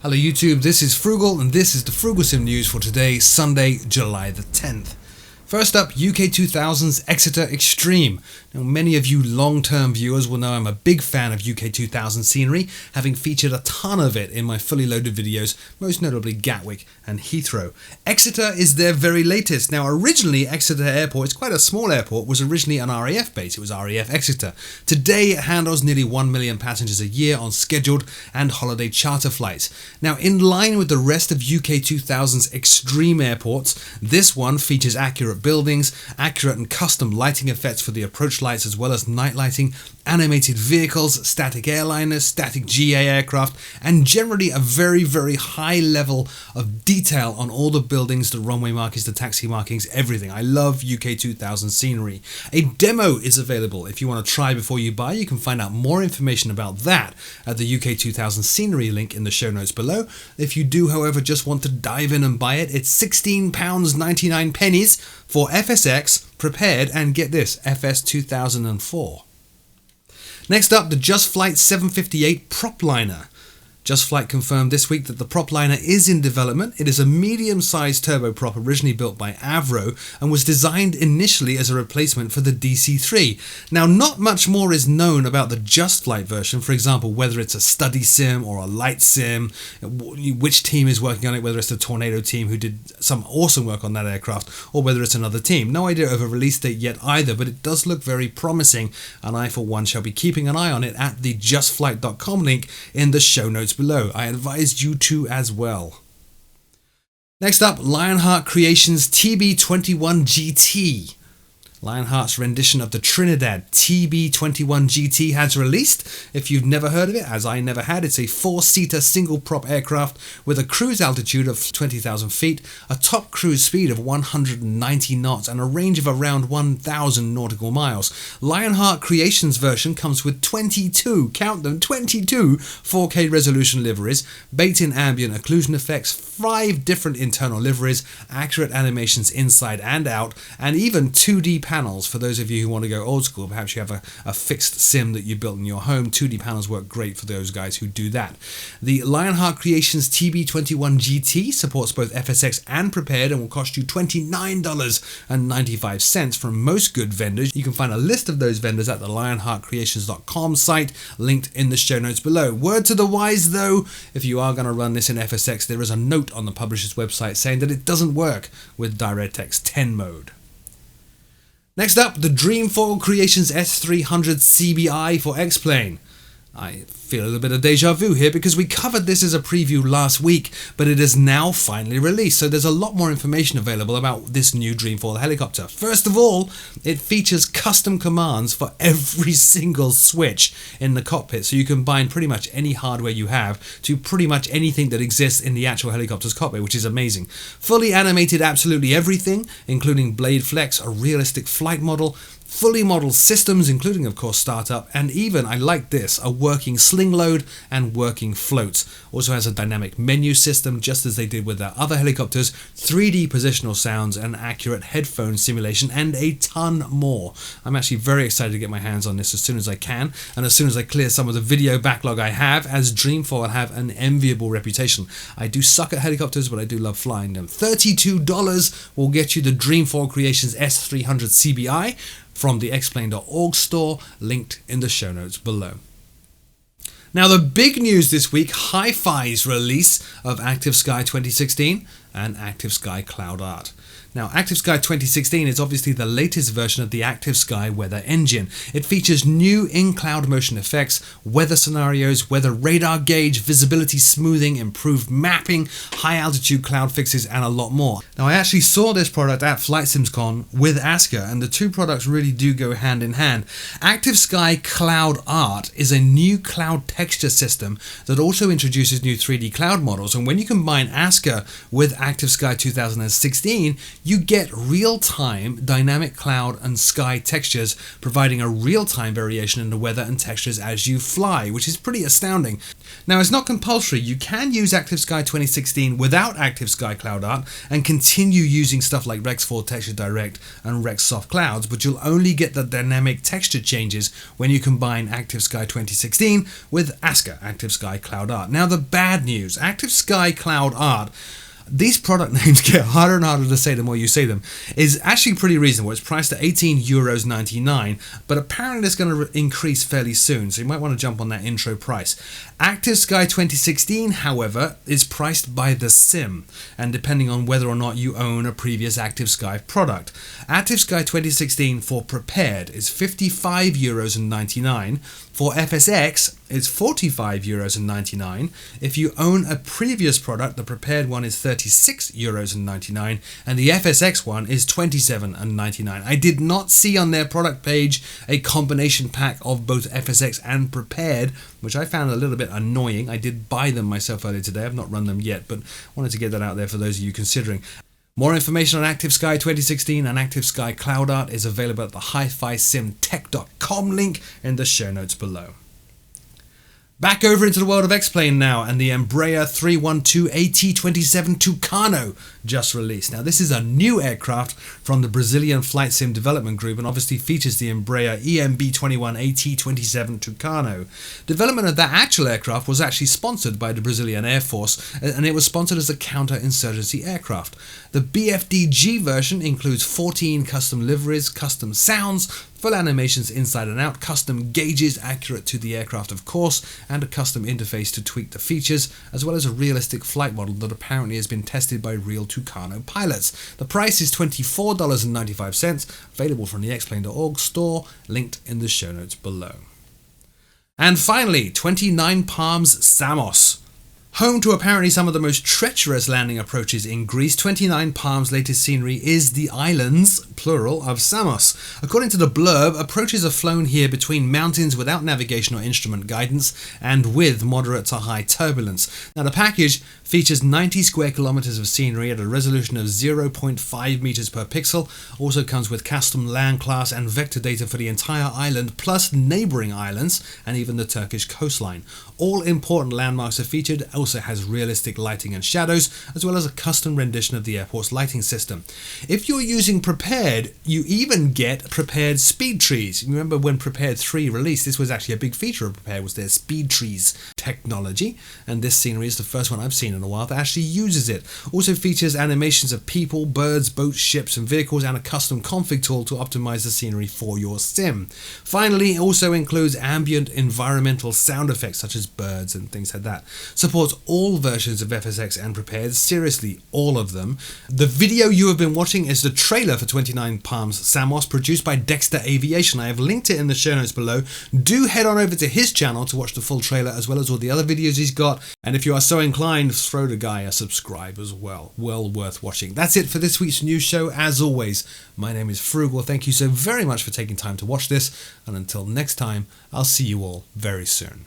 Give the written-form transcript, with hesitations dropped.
Hello YouTube, this is Frugal and this is the Frooglesim news for today, Sunday, July the 10th. First up, UK 2000's Exeter Extreme. Now, many of you long-term viewers will know I'm a big fan of UK 2000 scenery, having featured a ton of it in my fully loaded videos, most notably Gatwick and Heathrow. Exeter is their very latest. Now, originally Exeter Airport, it's quite a small airport, was originally an RAF base. It was RAF Exeter. Today it handles nearly 1 million passengers a year on scheduled and holiday charter flights. Now, in line with the rest of UK 2000's extreme airports, this one features accurate buildings, accurate and custom lighting effects for the approach lights as well as night lighting, animated vehicles, static airliners, static GA aircraft, and generally a very, very high level of detail on all the buildings, the runway markings, the taxi markings, everything. I love UK 2000 scenery. A demo is available if you want to try before you buy. You can find out more information about that at the UK 2000 scenery link in the show notes below. If you do, however, just want to dive in and buy it, it's £16.99 for FSX, Prepared, and get this, FS 2004. Next up, the Just Flight 758 Propliner. Just Flight confirmed this week that the Propliner is in development. It is a medium-sized turboprop originally built by Avro and was designed initially as a replacement for the DC-3. Now, not much more is known about the Just Flight version, for example, whether it's a study sim or a light sim, which team is working on it, whether it's the Tornado team who did some awesome work on that aircraft, or whether it's another team. No idea of a release date yet either, but it does look very promising, and I, for one, shall be keeping an eye on it at the justflight.com link in the show notes below. I advise you to as well. Next up, Lionheart Creations TB21 GT. Lionheart's rendition of the Trinidad TB21 GT has released. If you've never heard of it, as I never had, it's a 4-seater single-prop aircraft with a cruise altitude of 20,000 feet, a top cruise speed of 190 knots, and a range of around 1,000 nautical miles. Lionheart Creations version comes with 22, count them, 22 4K resolution liveries, baked-in ambient occlusion effects, 5 different internal liveries, accurate animations inside and out, and even 2D panels. For those of you who want to go old school, perhaps you have a fixed sim that you built in your home, 2D panels work great for those guys who do that. The Lionheart Creations TB21 GT supports both FSX and Prepared and will cost you $29.95 from most good vendors. You can find a list of those vendors at the lionheartcreations.com site, linked in the show notes below. Word to the wise though, if you are going to run this in FSX, there is a note on the publisher's website saying that it doesn't work with DirectX 10 mode. Next up, the Dreamfall Creations S300 CBI for X-Plane. I feel a little bit of deja vu here because we covered this as a preview last week, but it is now finally released, so there's a lot more information available about this new Dreamfall helicopter. First of all, it features custom commands for every single switch in the cockpit, so you can bind pretty much any hardware you have to pretty much anything that exists in the actual helicopter's cockpit, which is amazing. Fully animated absolutely everything, including blade flex, a realistic flight model, fully modeled systems, including of course startup, and even, I like this, a working sling load and working floats. Also has a dynamic menu system, just as they did with their other helicopters, 3D positional sounds, and accurate headphone simulation, and a ton more. I'm actually very excited to get my hands on this as soon as I can, and as soon as I clear some of the video backlog I have, as Dreamfall have an enviable reputation. I do suck at helicopters, but I do love flying them. $32 will get you the Dreamfall Creations S300 CBI from the xplane.org store, linked in the show notes below. Now, the big news this week, Hi-Fi's release of Active Sky 2016 and Active Sky Cloud Art. Now, Active Sky 2016 is obviously the latest version of the Active Sky weather engine. It features new in-cloud motion effects, weather scenarios, weather radar gauge, visibility smoothing, improved mapping, high-altitude cloud fixes, and a lot more. Now, I actually saw this product at FlightSimsCon with Aska, and the two products really do go hand in hand. Active Sky Cloud Art is a new cloud texture system that also introduces new 3D cloud models, and when you combine Aska with Active Sky 2016, you get real-time dynamic cloud and sky textures, providing a real-time variation in the weather and textures as you fly, which is pretty astounding. Now, it's not compulsory. You can use Active Sky 2016 without Active Sky Cloud Art and continue using stuff like Rex 4 Texture Direct and Rex Soft Clouds, but you'll only get the dynamic texture changes when you combine Active Sky 2016 with ASCA, Active Sky Cloud Art. Now, the bad news, Active Sky Cloud Art, these product names get harder and harder to say the more you say them, is actually pretty reasonable. It's priced at €18.99, but apparently it's going to increase fairly soon, so you might want to jump on that intro price. Active Sky 2016, however, is priced by the sim, and depending on whether or not you own a previous Active Sky product. Active Sky 2016 for Prepared is €55.99. For FSX, it's €45.99. If you own a previous product, the Prepared one is €36.99, and the FSX one is $27.99. I did not see on their product page a combination pack of both FSX and Prepared, which I found a little bit annoying. I did buy them myself earlier today. I've not run them yet, but wanted to get that out there for those of you considering. More information on Active Sky 2016 and Active Sky Cloud Art is available at the hifisimtech.com link in the show notes below. Back over into the world of X-Plane now, and the Embraer 312 AT27 Tucano just released. Now, this is a new aircraft from the Brazilian Flight Sim Development Group and obviously features the Embraer EMB21 AT27 Tucano. Development of that actual aircraft was actually sponsored by the Brazilian Air Force, and it was sponsored as a counter-insurgency aircraft. The BFDG version includes 14 custom liveries, custom sounds, full animations inside and out, custom gauges accurate to the aircraft of course, and a custom interface to tweak the features, as well as a realistic flight model that apparently has been tested by real Tucano pilots. The price is $24.95, available from the xplane.org store, linked in the show notes below. And finally, 29 Palms Samos. Home to apparently some of the most treacherous landing approaches in Greece, 29 Palms' latest scenery is the islands, plural, of Samos. According to the blurb, approaches are flown here between mountains without navigation or instrument guidance and with moderate to high turbulence. Now, the package features 90 square kilometers of scenery at a resolution of 0.5 meters per pixel, also comes with custom land class and vector data for the entire island, plus neighboring islands and even the Turkish coastline. All important landmarks are featured, also has realistic lighting and shadows, as well as a custom rendition of the airport's lighting system. If you're using Prepared, you even get Prepared speed trees. Remember when Prepared 3 released, this was actually a big feature of Prepared, was their speed trees technology, and this scenery is the first one I've seen in a while that actually uses it. Also features animations of people, birds, boats, ships and vehicles, and a custom config tool to optimize the scenery for your sim. Finally, it also includes ambient environmental sound effects such as birds and things like that. Supports all versions of FSX and Prepared, seriously all of them. The video you have been watching is the trailer for 29 Palms Samos, produced by Dexter Aviation. I have linked it in the show notes below. Do head on over to his channel to watch the full trailer as well as all the other videos he's got, and if you are so inclined, throw the guy a subscribe as well. Well worth watching. That's it for this week's news show. As always, my name is Frugal. Thank you so very much for taking time to watch this, and until next time, I'll see you all very soon.